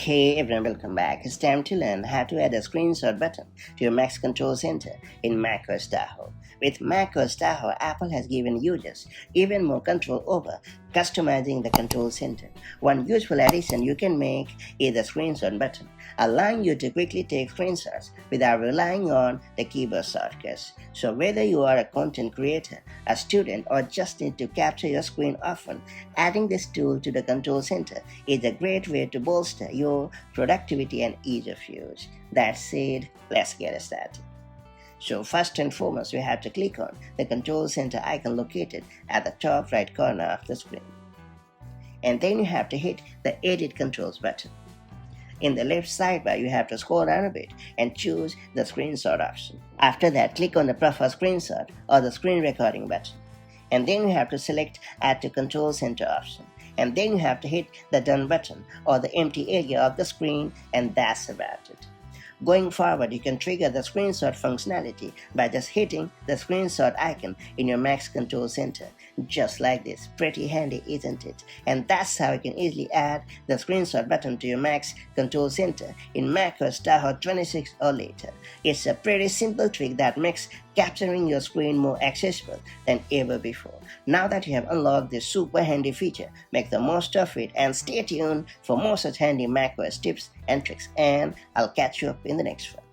Hey everyone, welcome back. It's time to learn how to add a screenshot button to your Mac's Control Center in macOS Tahoe. With macOS Tahoe, Apple has given users even more control over customizing the control center. One useful addition you can make is the screenshot button, allowing you to quickly take screenshots without relying on the keyboard shortcuts. So whether you are a content creator, a student, or just need to capture your screen often, adding this tool to the control center is a great way to bolster your productivity and ease of use. That said, let's get started. So first and foremost, you have to click on the control center icon located at the top right corner of the screen. And then you have to hit the Edit Controls button. In the left sidebar, you have to scroll down a bit and choose the screenshot option. After that, click on the Prefer Screenshot or the Screen Recording button. And then you have to select Add to Control Center option. And then you have to hit the Done button or the empty area of the screen, and that's about it. Going forward, you can trigger the screenshot functionality by just hitting the screenshot icon in your Mac's Control Center. Just like this. Pretty handy, isn't it? And that's how you can easily add the screenshot button to your Mac's Control Center in macOS Tahoe 26 or later. It's a pretty simple trick that makes capturing your screen more accessible than ever before. Now that you have unlocked this super handy feature, make the most of it and stay tuned for more such handy macOS tips and tricks, and I'll catch you up in the next one.